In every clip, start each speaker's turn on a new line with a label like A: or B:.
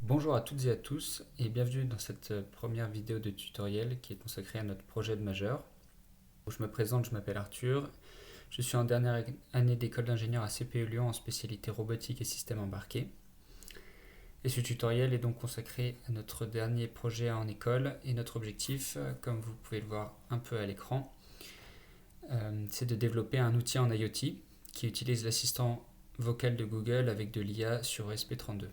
A: Bonjour à toutes et à tous et bienvenue dans cette première vidéo de tutoriel qui est consacrée à notre projet de majeur. Je me présente, je m'appelle Arthur, je suis en dernière année d'école d'ingénieur à CPE Lyon en spécialité robotique et système embarqué. Et ce tutoriel est donc consacré à notre dernier projet en école et notre objectif, comme vous pouvez le voir un peu à l'écran, c'est de développer un outil en IoT qui utilise l'assistant vocal de Google avec de l'IA sur ESP32.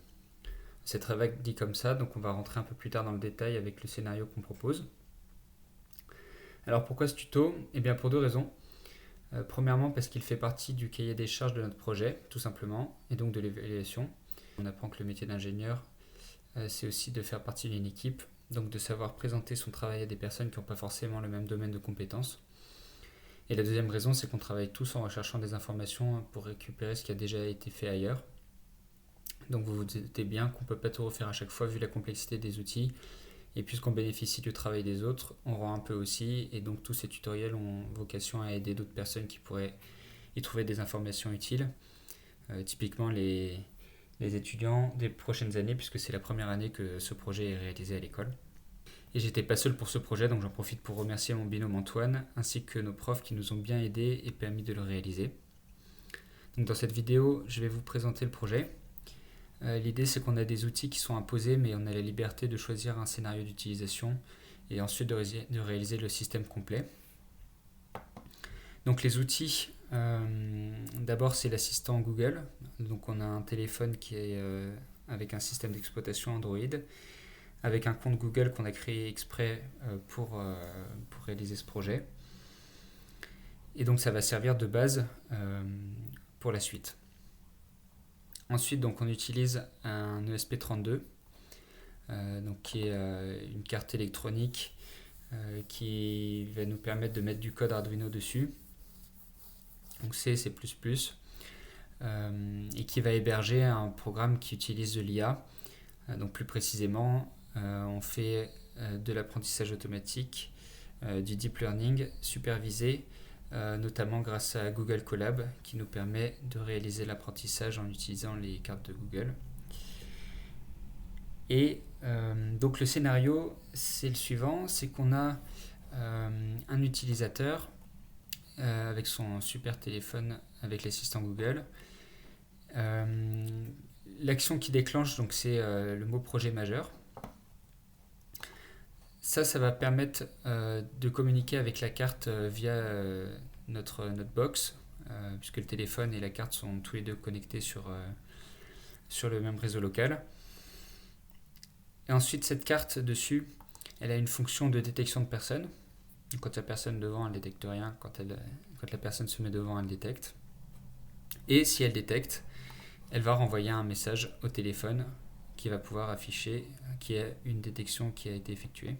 A: C'est très vague dit comme ça, donc on va rentrer un peu plus tard dans le détail avec le scénario qu'on propose. Alors pourquoi ce tuto? Eh bien pour deux raisons. Premièrement parce qu'il fait partie du cahier des charges de notre projet, tout simplement, et donc de l'évaluation. On apprend que le métier d'ingénieur, c'est aussi de faire partie d'une équipe, donc de savoir présenter son travail à des personnes qui n'ont pas forcément le même domaine de compétences. Et la deuxième raison, c'est qu'on travaille tous en recherchant des informations pour récupérer ce qui a déjà été fait ailleurs. Donc vous vous doutez bien qu'on ne peut pas tout refaire à chaque fois vu la complexité des outils. Et puisqu'on bénéficie du travail des autres, on rend un peu aussi. Et donc tous ces tutoriels ont vocation à aider d'autres personnes qui pourraient y trouver des informations utiles. Typiquement les étudiants des prochaines années, puisque c'est la première année que ce projet est réalisé à l'école. Et j'étais pas seul pour ce projet, donc j'en profite pour remercier mon binôme Antoine, ainsi que nos profs qui nous ont bien aidés et permis de le réaliser. Donc dans cette vidéo, je vais vous présenter le projet. L'idée, c'est qu'on a des outils qui sont imposés, mais on a la liberté de choisir un scénario d'utilisation et ensuite de réaliser le système complet. Donc les outils, d'abord c'est l'assistant Google. Donc on a un téléphone qui est avec un système d'exploitation Android, avec un compte Google qu'on a créé exprès pour réaliser ce projet. Et donc ça va servir de base pour la suite. Ensuite, donc, on utilise un ESP32, donc, qui est une carte électronique qui va nous permettre de mettre du code Arduino dessus, donc C++, et qui va héberger un programme qui utilise de l'IA. Donc plus précisément, on fait de l'apprentissage automatique, du deep learning supervisé, notamment grâce à Google Colab qui nous permet de réaliser l'apprentissage en utilisant les cartes de Google. Et donc le scénario, c'est le suivant, c'est qu'on a un utilisateur avec son super téléphone avec l'assistant Google. L'action qui déclenche, donc, c'est le mot projet majeur. Ça va permettre de communiquer avec la carte via notre box, puisque le téléphone et la carte sont tous les deux connectés sur le même réseau local. Et ensuite, cette carte dessus, elle a une fonction de détection de personne. Quand il n'y a personne devant, elle ne détecte rien. Quand la personne se met devant, elle détecte. Et si elle détecte, elle va renvoyer un message au téléphone qui va pouvoir afficher qu'il y a une détection qui a été effectuée.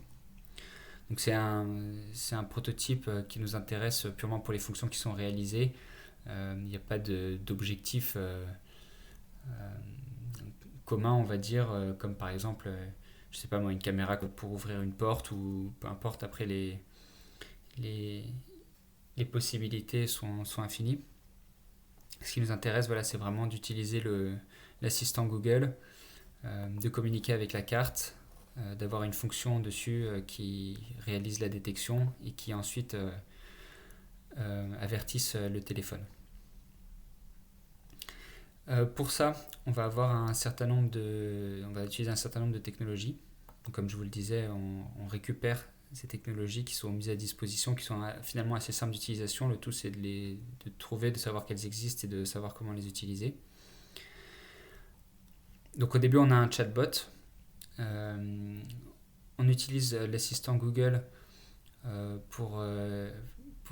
A: Donc c'est un prototype qui nous intéresse purement pour les fonctions qui sont réalisées. Il n'y a pas d'objectif commun, on va dire, comme par exemple, je sais pas moi, une caméra pour ouvrir une porte ou peu importe. Après, les possibilités sont infinies. Ce qui nous intéresse, voilà, c'est vraiment d'utiliser l'assistant Google, de communiquer avec la carte, d'avoir une fonction dessus qui réalise la détection et qui ensuite avertisse le téléphone. Pour ça, on va utiliser un certain nombre de technologies. Donc, comme je vous le disais, on récupère ces technologies qui sont mises à disposition, qui sont finalement assez simples d'utilisation. Le tout, c'est de trouver, de savoir qu'elles existent et de savoir comment les utiliser. Donc au début, on a un chatbot. On utilise l'assistant Google pour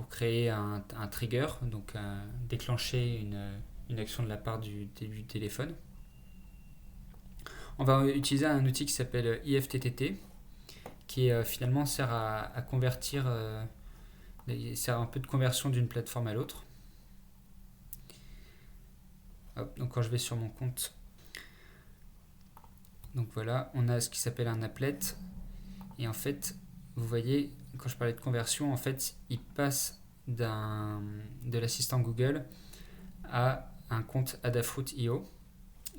A: créer un trigger, donc déclencher une action de la part du téléphone. On va utiliser un outil qui s'appelle IFTTT, qui finalement sert à convertir, sert un peu de conversion d'une plateforme à l'autre. Hop, donc quand je vais sur mon compte, donc voilà, on a ce qui s'appelle un applet. Et en fait, vous voyez, quand je parlais de conversion, en fait, il passe de l'assistant Google à un compte Adafruit.io.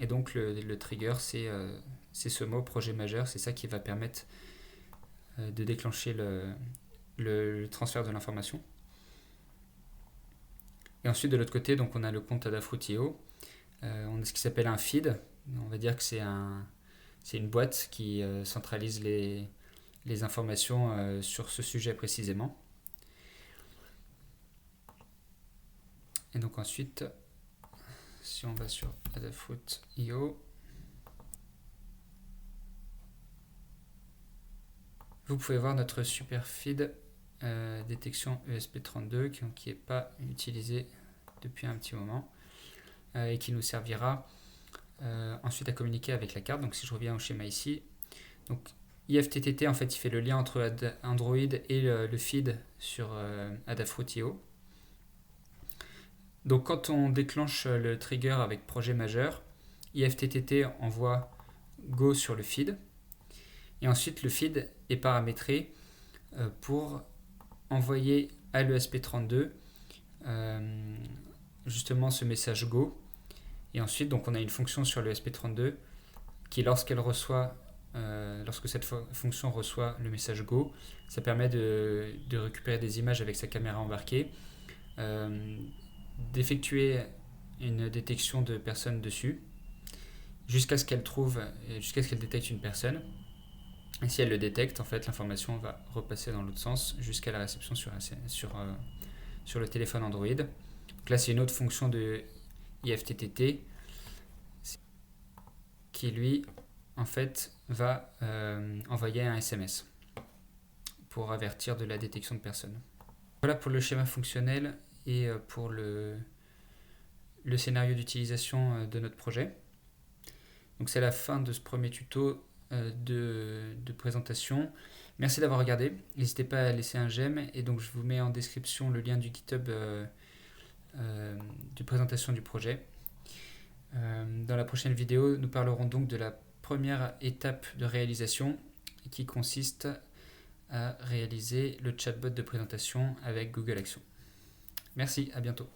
A: Et donc le trigger, c'est c'est ce mot projet majeur, c'est ça qui va permettre de déclencher le transfert de l'information. Et ensuite de l'autre côté, donc on a le compte Adafruit.io. On a ce qui s'appelle un feed. On va dire que c'est une boîte qui centralise les informations sur ce sujet précisément. Et donc ensuite, si on va sur Adafruit.io, vous pouvez voir notre super feed détection ESP32 qui n'est pas utilisé depuis un petit moment et qui nous servira ensuite à communiquer avec la carte. Donc si je reviens au schéma ici, donc IFTTT en fait il fait le lien entre Android et le feed sur Adafruit.io. Donc quand on déclenche le trigger avec projet majeur, IFTTT envoie Go sur le feed. Et ensuite, le feed est paramétré pour envoyer à l'ESP32 justement ce message Go. Et ensuite, donc, on a une fonction sur l'ESP32 qui, lorsque cette fonction reçoit le message Go, ça permet de récupérer des images avec sa caméra embarquée, d'effectuer une détection de personnes dessus, jusqu'à ce qu'elle détecte une personne. Et si elle le détecte, en fait, l'information va repasser dans l'autre sens jusqu'à la réception sur le téléphone Android. Donc là, c'est une autre fonction de IFTTT qui, lui, en fait, va envoyer un SMS pour avertir de la détection de personnes. Voilà pour le schéma fonctionnel et pour le scénario d'utilisation de notre projet. Donc c'est la fin de ce premier tuto de présentation. Merci d'avoir regardé. N'hésitez pas à laisser un j'aime et donc je vous mets en description le lien du GitHub de présentation du projet. Dans la prochaine vidéo, nous parlerons donc de la première étape de réalisation qui consiste à réaliser le chatbot de présentation avec Google Action. Merci, à bientôt.